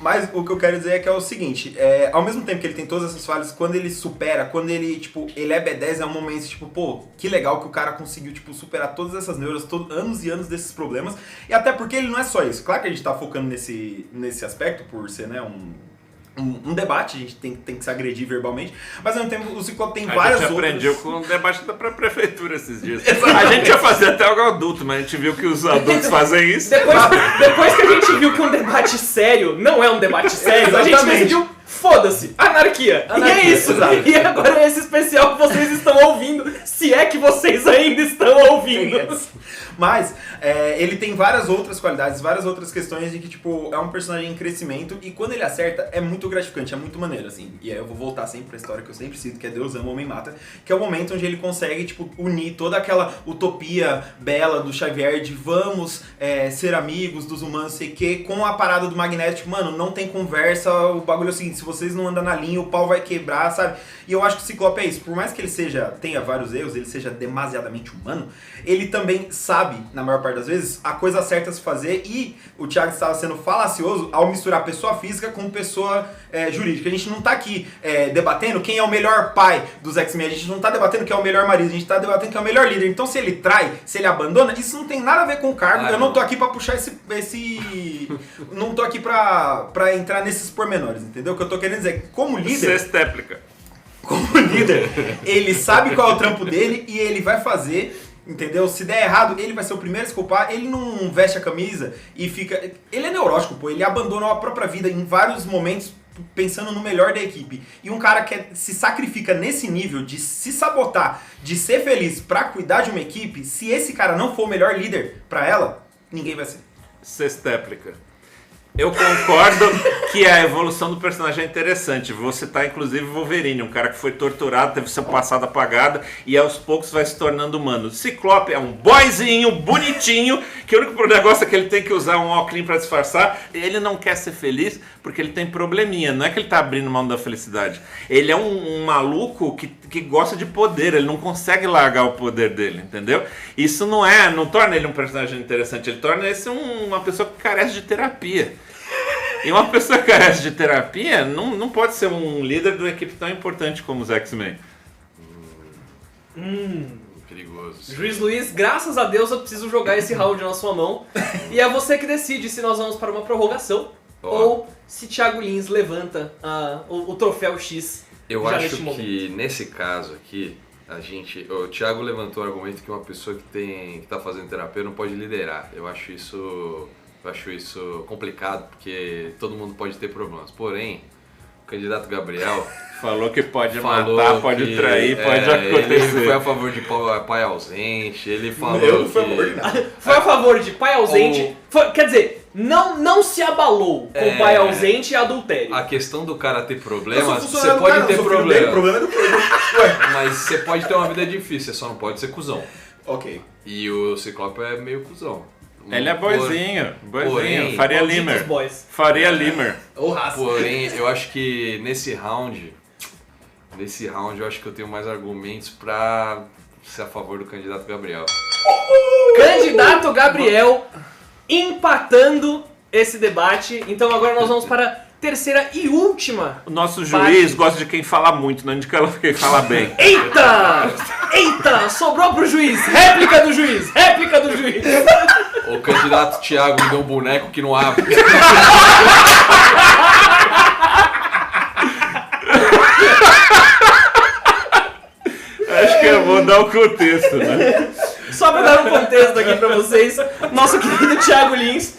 Mas o que eu quero dizer é que é o seguinte, ao mesmo tempo que ele tem todas essas falhas, quando ele supera, quando ele, tipo, ele é B10, é um momento, tipo, pô, que legal que o cara conseguiu, tipo, superar todas essas neuras, anos e anos desses problemas, e até porque ele não é só isso. Claro que a gente tá focando nesse aspecto, por ser, né, um debate, a gente tem que se agredir verbalmente, mas ao mesmo tempo o Ciclope tem várias outras... A gente aprendeu com o debate da prefeitura esses dias. A gente ia fazer até algo adulto, mas a gente viu que os adultos fazem isso. Depois que a gente viu que um debate sério não é um debate sério, a gente decidiu, foda-se, anarquia. E é isso. E agora é esse especial que vocês estão ouvindo, se é que vocês ainda estão ouvindo. ouvindo. Mas ele tem várias outras qualidades, várias outras questões de que, tipo, é um personagem em crescimento e quando ele acerta é muito gratificante, é muito maneiro, assim. E aí eu vou voltar sempre pra história que eu sempre cito, que é Deus ama, o homem mata, que é o momento onde ele consegue, tipo, unir toda aquela utopia bela do Xavier de vamos ser amigos dos humanos, sei que, com a parada do Magneto, mano, não tem conversa, o bagulho é o seguinte, se vocês não andam na linha, o pau vai quebrar, sabe? E eu acho que o Ciclope é isso, por mais que ele tenha vários erros, ele seja demasiadamente humano, ele também sabe, na maior parte das vezes, a coisa certa a se fazer e o Thiago estava sendo falacioso ao misturar pessoa física com pessoa jurídica. A gente não tá aqui debatendo quem é o melhor pai dos X-Men, a gente não tá debatendo quem é o melhor marido, a gente tá debatendo quem é o melhor líder. Então se ele trai, se ele abandona, isso não tem nada a ver com o cargo, eu não tô aqui pra puxar não tô aqui pra entrar nesses pormenores, entendeu? O que eu tô querendo dizer é que como líder... Sextéplica. Como líder, ele sabe qual é o trampo dele e ele vai fazer, entendeu? Se der errado, ele vai ser o primeiro a se culpar, ele não veste a camisa e fica... Ele é neurótico, pô, ele abandonou a própria vida em vários momentos pensando no melhor da equipe. E um cara que se sacrifica nesse nível de se sabotar, de ser feliz pra cuidar de uma equipe, se esse cara não for o melhor líder pra ela, ninguém vai ser. Sextéplica. Eu concordo que a evolução do personagem é interessante. Você tá, inclusive, Wolverine, um cara que foi torturado, teve seu passado apagado e aos poucos vai se tornando humano. Ciclope é um boyzinho, bonitinho, que o único negócio é que ele tem que usar um óculos pra disfarçar. Ele não quer ser feliz porque ele tem probleminha. Não é que ele tá abrindo mão da felicidade. Ele é um maluco que gosta de poder. Ele não consegue largar o poder dele, entendeu? Isso não torna ele um personagem interessante. Ele torna esse uma pessoa que carece de terapia. E uma pessoa que carece de terapia não pode ser um líder de uma equipe tão importante como os X-Men. Perigoso. Juiz Luiz, graças a Deus eu preciso jogar esse round na sua mão. E é você que decide se nós vamos para uma prorrogação ou se Thiago Lins levanta o troféu X. Eu já acho neste que momento. nesse caso aqui, o Thiago levantou o argumento que uma pessoa que tá fazendo terapia não pode liderar. Eu acho isso complicado, porque todo mundo pode ter problemas. Porém, o candidato Gabriel Falou que pode falou matar, pode trair, pode acontecer. Ele foi a favor de pai ausente, ele falou Eu não fui a que... favor de nada. Foi a favor de pai ausente. Quer dizer, não se abalou com pai ausente e adultério. A questão do cara ter Eu sou problemas, você funcionário do pode cara, ter eu sou filho dele, o problema. problema é do Ué, Mas você pode ter uma vida difícil, você só não pode ser cuzão. ok. E o Ciclope é meio cuzão. Ele é boizinho, Porém, Faria Malditos Limer. boys. Faria Limer. Ou raça. Porém, eu acho que nesse round eu acho que eu tenho mais argumentos pra ser a favor do candidato Gabriel. Candidato Gabriel empatando esse debate. Então agora nós vamos para a terceira e última. O nosso juiz Parte. gosta de quem fala muito, não de quem fala bem. Eita! Eita! Sobrou pro juiz! Réplica do juiz! Réplica do juiz! O candidato Thiago me deu um boneco que não abre. Acho que eu vou dar o contexto, né? Só pra dar um contexto aqui pra vocês, nosso querido Thiago Lins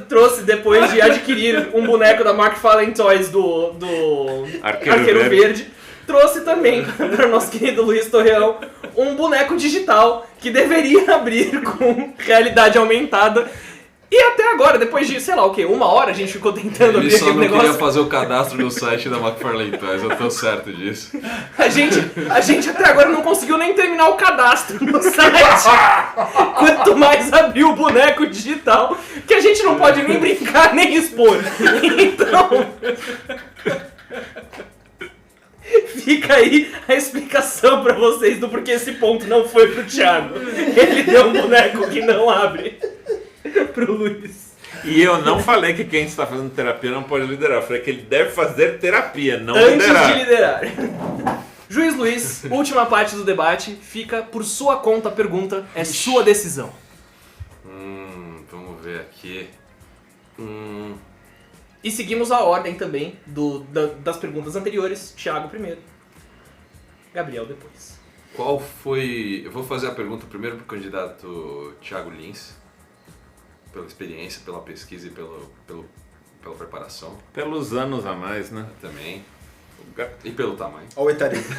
trouxe, depois de adquirir um boneco da McFarlane Toys do Arqueiro Verde, trouxe também para o nosso querido Luiz Torreão um boneco digital que deveria abrir com realidade aumentada. E até agora, depois de, sei lá o que, 1 hora a gente ficou tentando Ele abrir só aquele não negócio. queria fazer o cadastro no site da McFarlane Toys, eu tô certo disso. A gente até agora não conseguiu nem terminar o cadastro no site. Quanto mais abrir o boneco digital, que a gente não pode nem brincar nem expor. Então, fica aí a explicação pra vocês do porquê esse ponto não foi pro Thiago. Ele deu um boneco que não abre pro Luiz. E eu não falei que quem está fazendo terapia não pode liderar. Eu falei que ele deve fazer terapia, não Antes liderar. de liderar. Juiz Luiz, última parte do debate, fica por sua conta a pergunta, é sua decisão. Vamos ver aqui. E seguimos a ordem também das perguntas anteriores, Thiago primeiro, Gabriel depois. Qual foi... Eu vou fazer a pergunta primeiro pro candidato Thiago Lins, pela experiência, pela pesquisa e pela preparação Pelos anos a mais, né? também. E pelo tamanho. Olha o etarismo.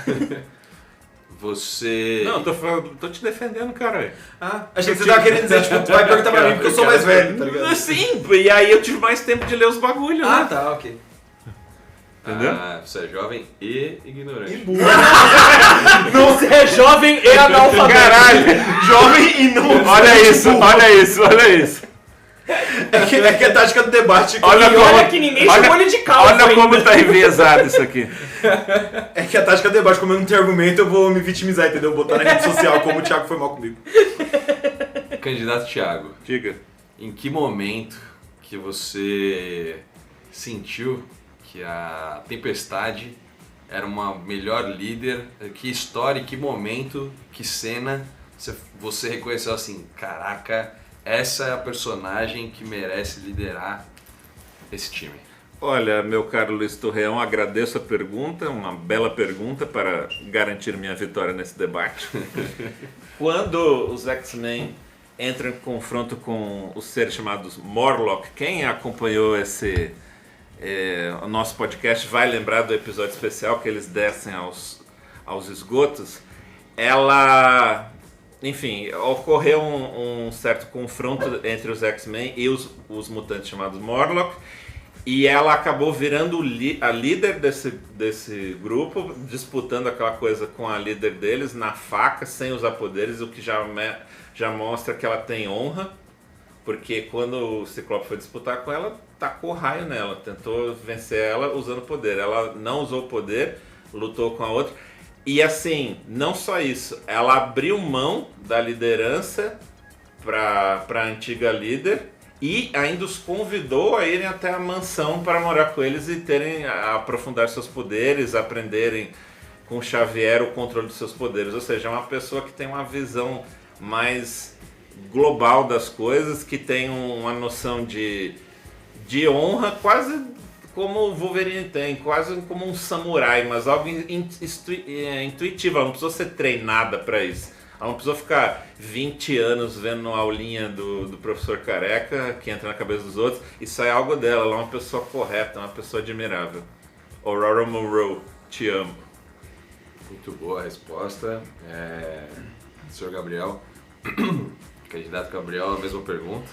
você... Não, tô te defendendo, caralho. Ah, achei que você tava querendo dizer, tipo, tu vai perguntar pra mim porque eu sou mais velho, tá ligado? Sim, e aí eu tive mais tempo de ler os bagulhos, Ah, né? tá, ok. Entendeu? Ah, você é jovem e ignorante. Você é jovem e analfabeto. Caralho! Jovem e não... Olha isso. É que a tática do debate... Olha que ninguém chamou ele de calvo Olha ainda. como tá enviesado isso aqui. É que a tática do debate, como eu não tenho argumento, eu vou me vitimizar, entendeu? Botar na rede social como o Thiago foi mal comigo. Candidato Thiago, Diga. em que momento que você sentiu que a Tempestade era uma melhor líder? Que história, que momento, que cena você reconheceu assim, caraca, essa é a personagem que merece liderar esse time? Olha, meu caro Luiz Torreão, agradeço a pergunta, uma bela pergunta para garantir minha vitória nesse debate. Quando os X-Men entram em confronto com os seres chamados Morlock, quem acompanhou o nosso podcast vai lembrar do episódio especial que eles descem aos esgotos. Enfim, ocorreu um certo confronto entre os X-Men e os mutantes chamados Morlock, e ela acabou virando a líder desse grupo, disputando aquela coisa com a líder deles na faca, sem usar poderes, o que já mostra que ela tem honra, porque quando o Ciclope foi disputar com ela, tacou raio nela, tentou vencer ela usando poder. Ela não usou poder, lutou com a outra. E assim, não só isso, ela abriu mão da liderança para a antiga líder e ainda os convidou a irem até a mansão para morar com eles e aprofundar seus poderes, aprenderem com Xavier o controle dos seus poderes. Ou seja, é uma pessoa que tem uma visão mais global das coisas, que tem uma noção de honra quase como o Wolverine tem, quase como um samurai, mas algo intuitivo. Ela não precisou ser treinada para isso. Ela não precisou ficar 20 anos vendo a aulinha do professor Careca, que entra na cabeça dos outros, isso é algo dela. Ela é uma pessoa correta, uma pessoa admirável. Aurora Monroe, te amo. Muito boa a resposta. Senhor Gabriel, candidato Gabriel, a mesma pergunta.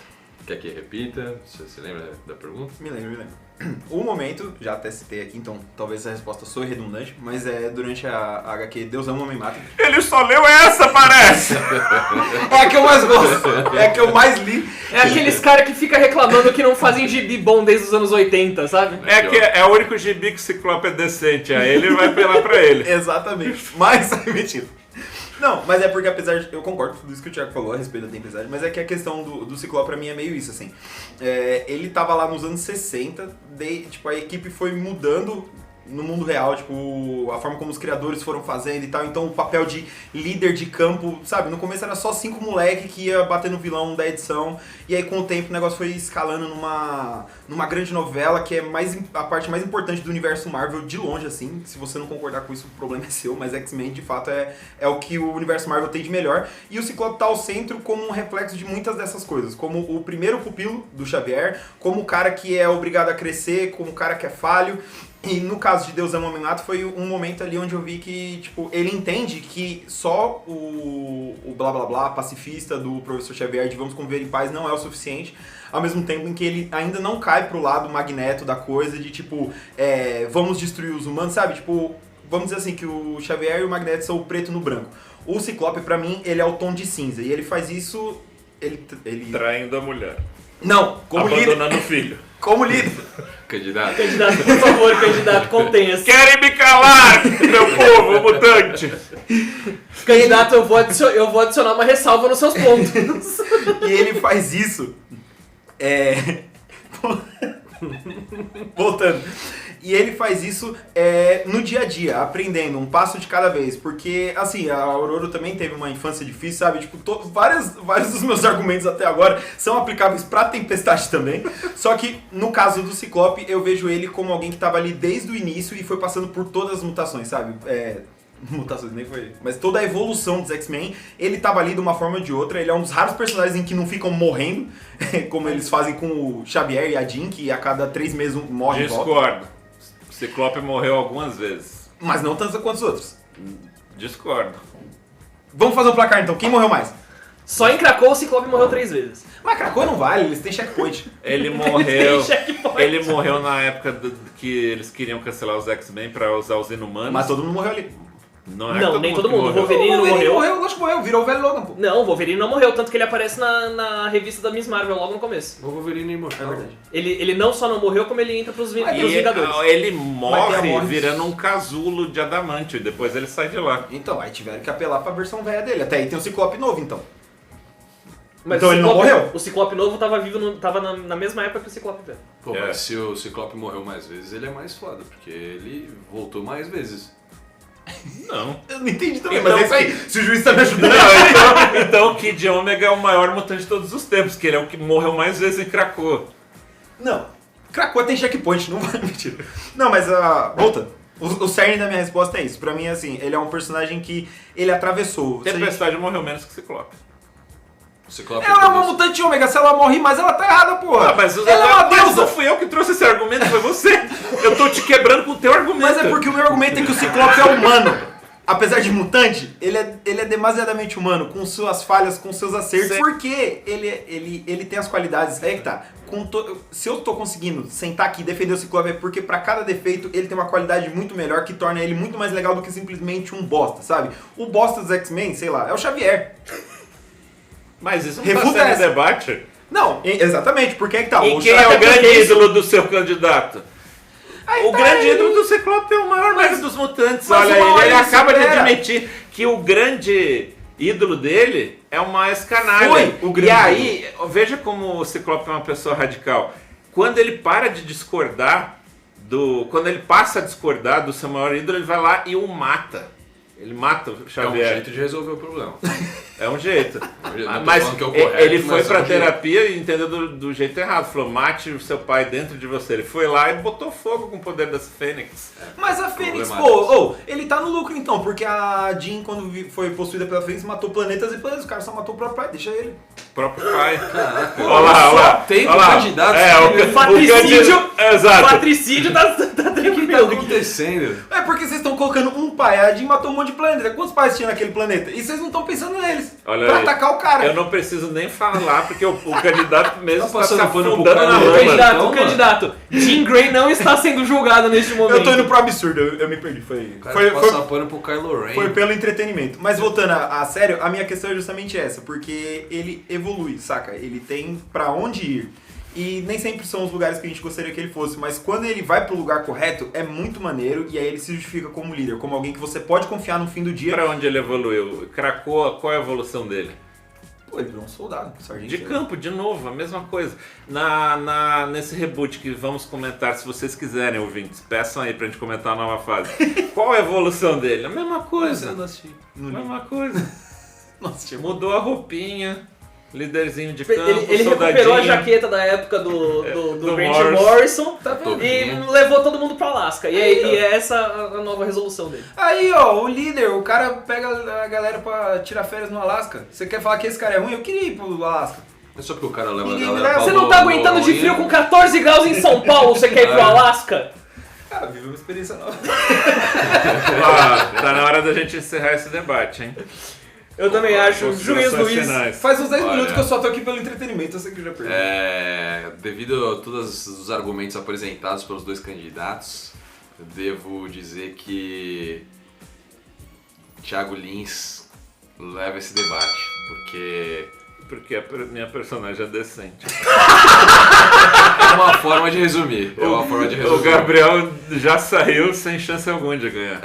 Quer que repita? Você se lembra da pergunta? Me lembro. O momento, já até citei aqui, então talvez a resposta soe redundante, mas é durante a HQ Deus Ama, Homem Mata. Ele só leu essa, parece! É a que eu mais gosto, é a que eu mais li. É aqueles caras que fica reclamando que não fazem gibi bom desde os anos 80, sabe? É o único gibi que o Ciclope é decente, aí ele vai apelar pra ele. Exatamente, mas mentira. Não, mas é porque apesar de... Eu concordo com tudo isso que o Thiago falou a respeito da Tempestade, mas é que a questão do Ciclope pra mim é meio isso, assim. Ele tava lá nos anos 60, a equipe foi mudando no mundo real, a forma como os criadores foram fazendo e tal, então o papel de líder de campo, sabe, no começo era só 5 moleque que ia bater no vilão da edição, e aí com o tempo o negócio foi escalando numa grande novela, que é a parte mais importante do universo Marvel de longe, assim. Se você não concordar com isso, o problema é seu, mas X-Men de fato é o que o universo Marvel tem de melhor, e o Ciclope tá ao centro como um reflexo de muitas dessas coisas, como o primeiro pupilo do Xavier, como o cara que é obrigado a crescer, como o cara que é falho. E no caso de Deus Ama, Homem Mata, foi um momento ali onde eu vi que, ele entende que só o blá blá blá pacifista do professor Xavier de vamos conviver em paz não é o suficiente, ao mesmo tempo em que ele ainda não cai pro lado Magneto da coisa de vamos destruir os humanos, sabe? Vamos dizer assim, que o Xavier e o Magneto são o preto no branco. O Ciclope, pra mim, ele é o tom de cinza, e ele faz isso... Ele... Traindo a mulher. Não, como abandonando líder. o filho. Como líder. Candidato. Candidato, por favor, candidato, contenha-se. Querem me calar, meu povo mutante! Candidato, eu vou adicionar uma ressalva nos seus pontos. E ele faz isso... Voltando. E ele faz isso no dia a dia, aprendendo um passo de cada vez. Porque, assim, a Aurora também teve uma infância difícil, sabe? Vários dos meus argumentos até agora são aplicáveis pra Tempestade também. Só que, no caso do Ciclope, eu vejo ele como alguém que tava ali desde o início e foi passando por todas as mutações, sabe? Mutações nem foi. Mas toda a evolução dos X-Men, ele tava ali de uma forma ou de outra. Ele é um dos raros personagens em que não ficam morrendo, como eles fazem com o Xavier e a Jean, que a cada 3 meses morre de volta. Discordo. O Ciclope morreu algumas vezes. Mas não tanto quanto os outros. Discordo. Vamos fazer um placar então. Quem morreu mais? Só em Krakow o Ciclope morreu 3 vezes. Mas Krakow não vale, eles têm checkpoint. Ele morreu. Checkpoint. Ele morreu na época que eles queriam cancelar os X-Men pra usar os Inumanos. Mas todo mundo morreu ali. Não, Não, nem todo mundo. O que morreu. Wolverine não morreu. Lógico que morreu, virou o velho Logan, pô. Não, o Wolverine não morreu, tanto que ele aparece na revista da Miss Marvel logo no começo. O Wolverine imortal. É verdade. Ele não só não morreu, como ele entra pros E Vingadores. ele Mas tem a morre morte. virando um casulo de adamantio e depois ele sai de lá. Então, aí tiveram que apelar pra versão velha dele. Até aí tem o Ciclope novo, então. Mas Então o ele não Ciclope- morreu? O Ciclope novo tava vivo, tava na mesma época que o Ciclope velho. Pô, É. mas se o Ciclope morreu mais vezes, ele é mais foda, porque ele voltou mais vezes. Não. Eu não entendi também, Então, mas é isso aí. Se o juiz tá me ajudando. Então o Kid Omega é o maior mutante de todos os tempos, que ele é o que morreu mais vezes em Krakow. Não. Krakow tem checkpoint, não vai mentir. Não, mas volta. O cerne da minha resposta é isso. Pra mim, assim, ele é um personagem que ele atravessou. Se a gente- Tempestade morreu menos que Ciclope. O Ciclope Ela é uma mutante ômega, se ela morre mais, ela tá errada, porra. Ah, mas ela é uma mas não deusa. fui eu que trouxe esse argumento, foi você. Eu tô te quebrando com o teu argumento. Mas é porque o meu argumento é que o Ciclope é humano. Apesar de mutante, ele é demasiadamente humano, com suas falhas, com seus acertos. Sim. Porque ele tem as qualidades. Aí que tá. Se eu tô conseguindo sentar aqui e defender o Ciclope, é porque pra cada defeito ele tem uma qualidade muito melhor que torna ele muito mais legal do que simplesmente um bosta, sabe? O bosta dos X-Men, sei lá, é o Xavier. Mas isso não Refuta tá sendo essa. debate. Não, exatamente, porque é que tá. E o quem é Xavier- o grande porque isso- ídolo do seu candidato? Aí O tá grande aí. ídolo do Ciclope é o maior merda dos mutantes. mas Olha uma hora ele ele acaba de supera. admitir que o grande ídolo dele é o mais canalha. Foi o grande E aí, veja como o Ciclope é uma pessoa radical. Quando ele para de discordar quando ele passa a discordar do seu maior ídolo, ele vai lá e o mata. Ele mata o É um Xavier. jeito de resolver o problema. É um jeito. Eu não tô Mas falando que é o correto, ele foi mas pra é um jeito. terapia e entendeu do jeito errado. Falou, mate o seu pai dentro de você. Ele foi lá e botou fogo com o poder das Fênix. Mas a Fênix, Problemático. ele tá no lucro então, porque a Jean, quando foi possuída pela Fênix, matou planetas e planetas. O cara só matou o próprio pai, deixa ele. O próprio pai. Caraca, Olha lá, olha lá. Tem olha lá. candidatos. O Patricídio. Exato. Patricídio tá O que tá tranquilo. acontecendo? É porque vocês estão colocando um pai, a Jean matou um monte de planeta. Quantos pais tinha naquele planeta? E vocês não estão pensando neles. Olha pra aí. atacar o cara. Eu não preciso nem falar, porque o candidato mesmo Tá está se passando pano pro afundando na cara, lama. Candidato, Então, candidato. Jean Grey não está sendo julgado neste momento. Eu tô indo pro absurdo, eu me perdi. O cara Foi, passa pano pro Kylo Ren. foi pelo entretenimento. Mas voltando a sério, a minha questão é justamente essa, porque ele evolui, saca? Ele tem pra onde ir. E nem sempre são os lugares que a gente gostaria que ele fosse, mas quando ele vai pro lugar correto, é muito maneiro e aí ele se justifica como líder, como alguém que você pode confiar no fim do dia. Pra onde ele evoluiu? Krakoa, qual é a evolução dele? Pô, ele virou um soldado, sargento. De campo, de novo, a mesma coisa. Nesse reboot que vamos comentar, se vocês quiserem, ouvintes, peçam aí pra gente comentar a nova fase. Qual é a evolução dele? A mesma coisa. Mesma coisa. Nossa, tinha Mudou a roupinha, líderzinho de campo, Ele soldadinho. recuperou a jaqueta da época do do Grant Morrison. Morrison Tá vendo? e levou todo mundo pra Alasca. E é essa a nova resolução dele. Aí, ó, o líder, o cara pega a galera pra tirar férias no Alasca. Você quer falar que esse cara é ruim? Eu queria ir pro Alasca. É só porque o cara leva a Ninguém galera leva. pra Você não tá Lua- aguentando de frio Luinha. com 14 graus em São Paulo, você quer ir pro Alasca? Cara, vive uma experiência nova. Ah, tá na hora da gente encerrar esse debate, hein? Eu também acho. Juiz Considerações Luiz. finais. Faz uns 10 Olha. minutos que eu só tô aqui pelo entretenimento, eu sei que eu já perdi. Devido a todos os argumentos apresentados pelos dois candidatos, eu devo dizer que Thiago Lins leva esse debate, porque Porque a minha personagem é decente. é uma forma de resumir. O Gabriel já saiu sem chance alguma de ganhar.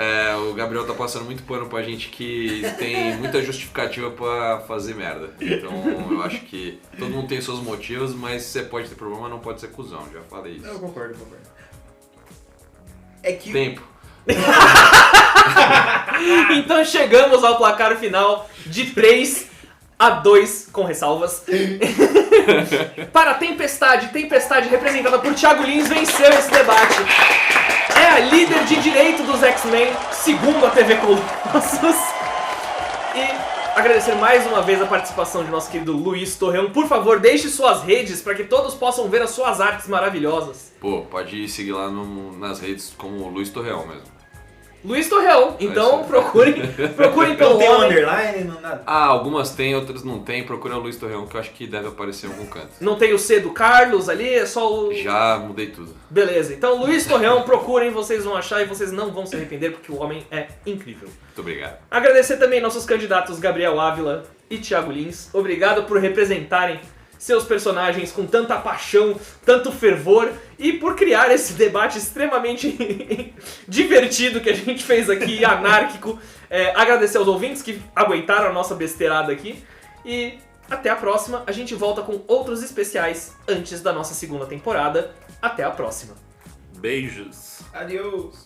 O Gabriel tá passando muito pano pra gente que tem muita justificativa pra fazer merda. Então eu acho que todo mundo tem seus motivos, mas você pode ter problema, não pode ser cuzão. Já falei isso. Eu concordo. É que Tempo. Então chegamos ao placar final de 3-2 com ressalvas. Para a Tempestade representada por Thiago Lins venceu esse debate. É a líder de direito dos X-Men, segundo a TV Colossus. E agradecer mais uma vez a participação de nosso querido Luiz Torreão. Por favor, deixe suas redes para que todos possam ver as suas artes maravilhosas. Pô, pode seguir lá nas redes como Luiz Torreal mesmo. Luiz Torreão. Então procurem pelo Não tem um homem. underline, não nada. Algumas tem, outras não tem. Procura o Luiz Torreão, que eu acho que deve aparecer em algum canto. Não tem o C do Carlos ali, é só o... Já mudei tudo. Beleza, então Luiz Torreão, procurem, vocês vão achar e vocês não vão se arrepender, porque o homem é incrível. Muito obrigado. Agradecer também nossos candidatos Gabriel Ávila e Thiago Lins. Obrigado por representarem seus personagens com tanta paixão, tanto fervor e por criar esse debate extremamente divertido que a gente fez aqui, anárquico. Agradecer aos ouvintes que aguentaram a nossa besteirada aqui e até a próxima. A gente volta com outros especiais antes da nossa segunda temporada. Até a próxima. Beijos. Adeus.